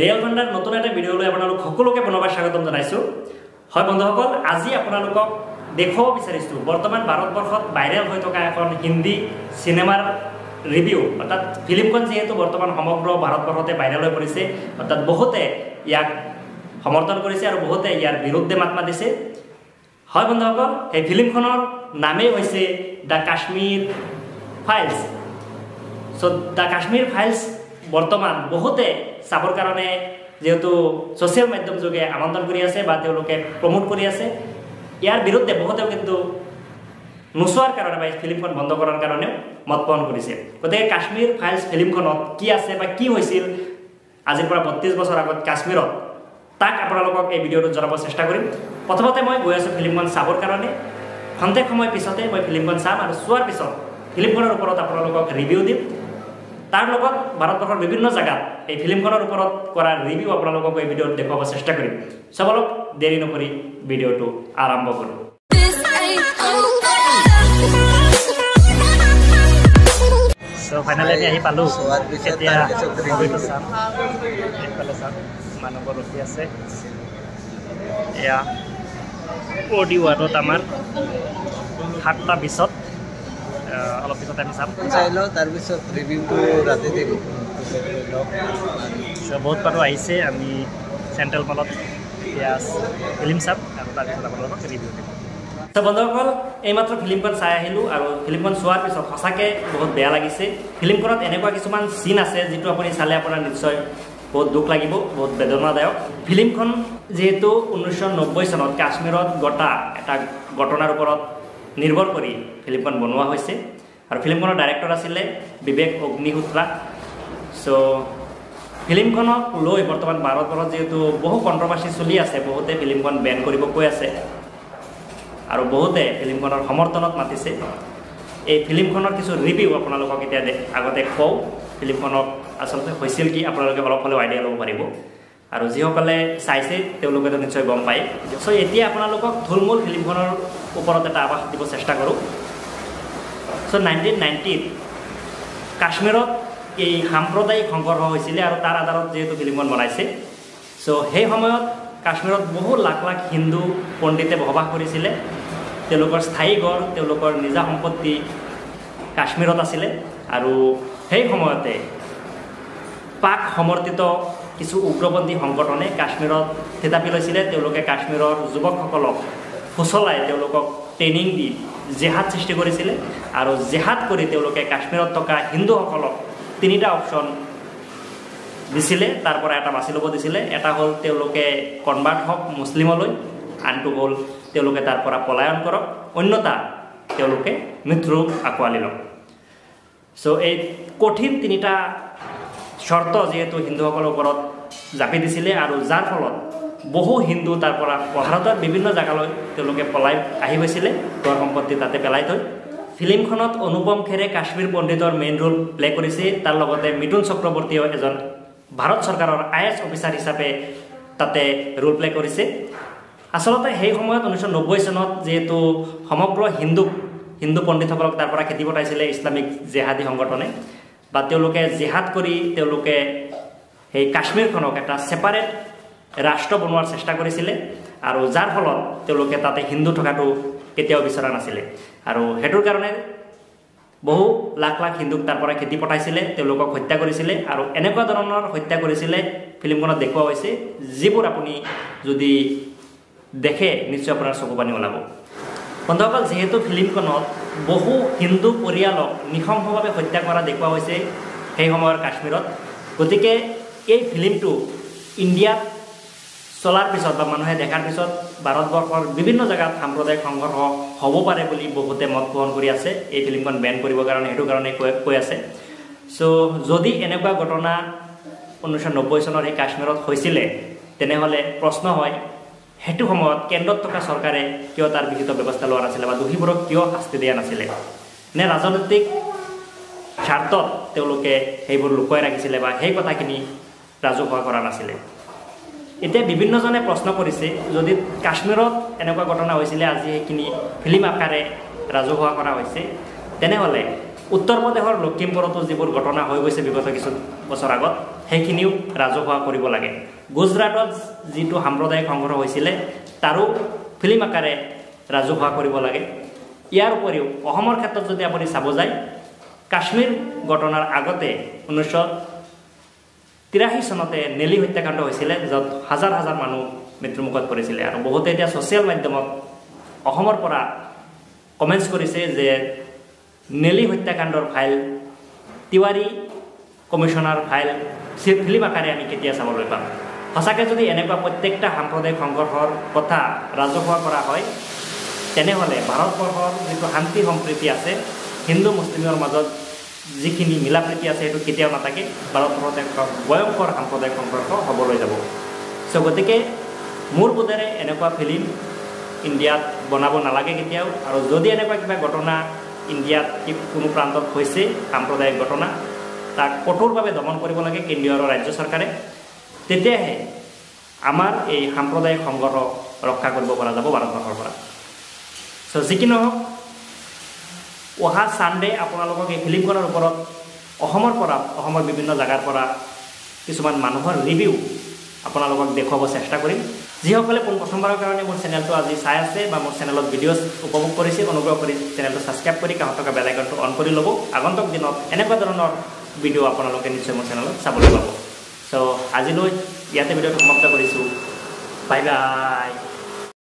Real ভাণ্ডাৰ নতুন এটা ভিডিঅ'লৈ আপোনালোক সকলোকে পুনৰবাৰ স্বাগতম জনাইছোঁ। হয় বন্ধুসকল, আজি আপোনালোকক দেখুৱাব বিচাৰিছোঁ বৰ্তমান ভাৰতবৰ্ষত ভাইৰেল হৈ থকা এখন হিন্দী চিনেমাৰ ৰিভিউ, অৰ্থাৎ ফিল্মখন যিহেতু বৰ্তমান সমগ্ৰ ভাৰতবৰ্ষতে ভাইৰেল হৈ পৰিছে, অৰ্থাৎ বহুতে ইয়াক সমৰ্থন কৰিছে আৰু বহুতে ইয়াৰ বিৰুদ্ধে মাত মাতিছে। হয় বন্ধুসকল, এই ফিল্মখনৰ নামেই হৈছে the Kashmir files. So' the Kashmir files বৰ্তমান বহুতে চাবৰ কাৰণে যেহেতু ছ'চিয়েল মাধ্যম যোগে আমন্ত্ৰণ কৰি আছে বা তেওঁলোকে প্ৰমোট কৰি আছে, ইয়াৰ বিৰুদ্ধে বহুতেও কিন্তু নোচোৱাৰ কাৰণে বা এই ফিল্মখন বন্ধ কৰাৰ কাৰণেও মত পোষণ কৰিছে। গতিকে কাশ্মীৰ ফাইলছ ফিল্মখনত কি আছে বা কি হৈছিল আজিৰ পৰা ৩২ বছৰ আগত কাশ্মীৰত, তাক আপোনালোকক এই ভিডিঅ'টোত জনাব চেষ্টা কৰিম। প্ৰথমতে মই গৈ আছোঁ ফিল্মখন চাবৰ কাৰণে। খন্তেক সময় পিছতে মই ফিল্মখন চাম আৰু চোৱাৰ পিছত ফিল্মখনৰ ওপৰত আপোনালোকক ৰিভিউ দিম। তাৰ লগত ভাৰতবৰ্ষৰ বিভিন্ন জেগাত এই ফিল্মখনৰ ওপৰত কৰা ৰিভিউ আপোনালোকক এই ভিডিঅ'ত দেখুৱাব চেষ্টা কৰিম। চবলক দেৰি নকৰি ভিডিঅ'টো আৰম্ভ কৰোঁ। চ' ফাইনেলি আমি আহি পালোঁ। এতিয়া মুভিটো চাম। এইফালে চাম, মানুহবোৰ ৰখি আছে। এয়া অডি ৱাৰ্ডত আমাৰ 7টা 20ত অলপ পিছত আমি চাম। চাই লওঁ, তাৰপিছত ৰিভিউটো ৰাতি দিম। বহুত মানুহ আহিছে। আমি চেণ্ট্ৰেল মলত এতিয়া ফিল্ম চাম আৰু তাৰপিছত আপোনালোকক ৰিভিউ দিম। ত' বন্ধুসকল, এইমাত্ৰ ফিল্মখন চাই আহিলোঁ আৰু ফিল্মখন চোৱাৰ পিছত সঁচাকৈ বহুত বেয়া লাগিছে। ফিল্মখনত এনেকুৱা কিছুমান চিন আছে যিটো আপুনি চালে আপোনাৰ নিশ্চয় বহুত দুখ লাগিব, বহুত বেদনাদায়ক। ফিল্মখন যিহেতু 1990 চনত কাশ্মীৰত ঘটা এটা ঘটনাৰ ওপৰত নিৰ্ভৰ কৰি ফিল্মখন বনোৱা হৈছে আৰু ফিল্মখনৰ ডাইৰেক্টৰ আছিলে বিবেক অগ্নিহোত্ৰা। চ' ফিল্মখনক লৈ বৰ্তমান ভাৰতবৰ্ষত যিহেতু বহু কণ্ট্ৰভাৰ্চি চলি আছে, বহুতে ফিল্মখন বেন কৰিব কৈ আছে আৰু বহুতে ফিল্মখনৰ সমৰ্থনত মাতিছে। এই ফিল্মখনৰ কিছু ৰিভিউ আপোনালোকক এতিয়া আগতে কওঁ। ফিল্মখনক আচলতে হৈছিল কি আপোনালোকে অলপ হ'লেও আইডিয়া ল'ব পাৰিব আৰু যিসকলে চাইছে তেওঁলোকেতো নিশ্চয় গম পায়। চ' এতিয়া আপোনালোকক থুলমূল ফিল্মখনৰ ওপৰত এটা আভাস দিব চেষ্টা কৰোঁ। চ' 1990ত কাশ্মীৰত এই সাম্প্ৰদায়িক সংঘৰ্ষ হৈছিলে আৰু তাৰ আধাৰত যিহেতু ফিল্মখন বনাইছে। চ' সেই সময়ত কাশ্মীৰত বহু লাখ লাখ হিন্দু পণ্ডিতে বসবাস কৰিছিলে। তেওঁলোকৰ স্থায়ী ঘৰ, তেওঁলোকৰ নিজা সম্পত্তি কাশ্মীৰত আছিলে আৰু সেই সময়তে পাক সমৰ্থিত কিছু উগ্ৰপন্থী সংগঠনে কাশ্মীৰত থিতাপি লৈছিলে। তেওঁলোকে কাশ্মীৰৰ যুৱকসকলক ফুচলাই তেওঁলোকক ট্ৰেইনিং দি জেহাদ সৃষ্টি কৰিছিলে আৰু জেহাদ কৰি তেওঁলোকে কাশ্মীৰত থকা হিন্দুসকলক 3টা অপশ্যন দিছিলে, তাৰ পৰা এটা বাছি ল'ব দিছিলে। এটা হ'ল তেওঁলোকে কনভাৰ্ট হওক মুছলিমলৈ, আনটো হ'ল তেওঁলোকে তাৰ পৰা পলায়ন কৰক, অন্যথা তেওঁলোকে মৃত্যু আঁকোৱালি লওক। চ' এই কঠিন 3টা চৰ্ত যিহেতু হিন্দুসকলৰ ওপৰত জাপি দিছিলে আৰু যাৰ ফলত বহু হিন্দু তাৰ পৰা ভাৰতৰ বিভিন্ন জেগালৈ তেওঁলোকে পলাই আহি গৈছিলে, ঘৰ সম্পত্তি তাতে পেলাই থৈ। ফিল্মখনত অনুপম খেৰে কাশ্মীৰ পণ্ডিতৰ মেইন ৰোল প্লে কৰিছে। তাৰ লগতে মিথুন চক্ৰৱৰ্তীয়েও এজন ভাৰত চৰকাৰৰ IAS অফিচাৰ হিচাপে তাতে ৰোল প্লে কৰিছে। আচলতে সেই সময়ত 1990 চনত যিহেতু সমগ্ৰ হিন্দু পণ্ডিতসকলক তাৰ পৰা খেতি পঠাইছিলে ইছলামিক জেহাদী সংগঠনে, বা তেওঁলোকে জেহাদ কৰি তেওঁলোকে সেই কাশ্মীৰখনক এটা ছেপাৰেট ৰাষ্ট্ৰ বনোৱাৰ চেষ্টা কৰিছিলে আৰু যাৰ ফলত তেওঁলোকে তাতে হিন্দু থকাটো কেতিয়াও বিচৰা নাছিলে আৰু সেইটোৰ কাৰণে বহু লাখ লাখ হিন্দুক তাৰ পৰা খেতি পঠাইছিলে, তেওঁলোকক হত্যা কৰিছিলে আৰু এনেকুৱা ধৰণৰ হত্যা কৰিছিলে ফিল্মখনত দেখুওৱা হৈছে, যিবোৰ আপুনি যদি দেখে নিশ্চয় আপোনাৰ চকু পানী ওলাব। বন্ধুসকল, যিহেতু ফিল্মখনত বহু হিন্দু পৰিয়ালক নিঃশংসভাৱে হত্যা কৰা দেখুওৱা হৈছে সেই সময়ৰ কাশ্মীৰত, গতিকে এই ফিল্মটো ইণ্ডিয়াত চলাৰ পিছত বা মানুহে দেখাৰ পিছত ভাৰতবৰ্ষৰ বিভিন্ন জেগাত সাম্প্ৰদায়িক সংঘৰ্ষ হ'ব পাৰে বুলি বহুতে মত পোষণ কৰি আছে। এই ফিল্মখন বেন কৰিবৰ কাৰণে সেইটো কাৰণে কৈ আছে। চ' যদি এনেকুৱা ঘটনা 1990 চনৰ সেই কাশ্মীৰত হৈছিলে, তেনেহ'লে প্ৰশ্ন হয় সেইটো সময়ত কেন্দ্ৰত থকা চৰকাৰে কিয় তাৰ বিহিত ব্যৱস্থা লোৱা নাছিলে বা দোষীবোৰক কিয় শাস্তি দিয়া নাছিলে, নে ৰাজনৈতিক স্বাৰ্থত তেওঁলোকে সেইবোৰ লুকুৱাই ৰাখিছিলে বা সেই কথাখিনি ৰাজহুৱা কৰা নাছিলে। এতিয়া বিভিন্নজনে প্ৰশ্ন কৰিছে, যদি কাশ্মীৰত এনেকুৱা ঘটনা হৈছিলে আজি সেইখিনি ফিল্ম আকাৰে ৰাজহুৱা কৰা হৈছে, তেনেহ'লে উত্তৰ প্ৰদেশৰ লখিমপুৰতো যিবোৰ ঘটনা হৈ গৈছে বিগত কিছু বছৰ আগত সেইখিনিও ৰাজহুৱা কৰিব লাগে গুজৰাটত যিটো সাম্প্ৰদায়িক সংঘৰ্ষ হৈছিলে তাৰো ফিল্ম আকাৰে ৰাজহুৱা কৰিব লাগে ইয়াৰ উপৰিও অসমৰ ক্ষেত্ৰত যদি আপুনি চাব যায় কাশ্মীৰ ঘটনাৰ আগতে 1983 চনতে নেলি হত্যাকাণ্ড হৈছিলে য'ত হাজাৰ হাজাৰ মানুহ মৃত্যুমুখত পৰিছিলে আৰু বহুতে এতিয়া ছ'চিয়েল মাধ্যমত অসমৰ পৰা কমেণ্টছ কৰিছে যে নেলি হত্যাকাণ্ডৰ file Tiwari commissioner file film আকাৰে আমি কেতিয়া চাবলৈ পাম সঁচাকৈ যদি এনেকুৱা প্ৰত্যেকটা সাম্প্ৰদায়িক সংঘৰ্ষৰ কথা ৰাজহুৱা কৰা হয় তেনেহ'লে ভাৰতবৰ্ষৰ যিটো শান্তি সম্প্ৰীতি আছে হিন্দু মুছলিমৰ মাজত যিখিনি মিলা প্ৰীতি আছে সেইটো কেতিয়াও নাথাকে ভাৰতবৰ্ষত এক ভয়ংকৰ সাম্প্ৰদায়িক সংঘৰ্ষ হ'বলৈ যাব চ' গতিকে মোৰ বোধেৰে এনেকুৱা ফিল্ম ইণ্ডিয়াত বনাব নালাগে কেতিয়াও আৰু যদি এনেকুৱা কিবা ঘটনা ইণ্ডিয়াত কোনো প্ৰান্তত হৈছে সাম্প্ৰদায়িক ঘটনা তাক কঠোৰভাৱে দমন কৰিব লাগে কেন্দ্ৰীয় আৰু ৰাজ্য চৰকাৰে তেতিয়াহে আমাৰ এই সাম্প্ৰদায়িক সংঘৰ্ষ ৰক্ষা কৰিব পৰা যাব ভাৰতবৰ্ষৰ পৰা চ' যি কি নহওক অহা ছানডে আপোনালোকক এই ফিল্মখনৰ ওপৰত অসমৰ বিভিন্ন জাগাৰ পৰা কিছুমান মানুহৰ ৰিভিউ আপোনালোকক দেখুৱাব চেষ্টা কৰিম যিসকলে প্ৰথমবাৰৰ কাৰণে মোৰ চেনেলটো আজি চাই আছে বা মোৰ চেনেলত ভিডিঅ'ছ উপভোগ কৰিছে অনুগ্ৰহ কৰি চেনেলটো ছাবস্ক্ৰাইব কৰি কাষত থকা বেল আইকনটো অন কৰি ল'ব আগন্তুক দিনত এনেকুৱা ধৰণৰ ভিডিঅ' আপোনালোকে নিশ্চয় মোৰ চেনেলত চাবলৈ পাব চ' আজিলৈ ইয়াতে ভিডিঅ'টো সমাপ্ত কৰিছোঁ বাই বাই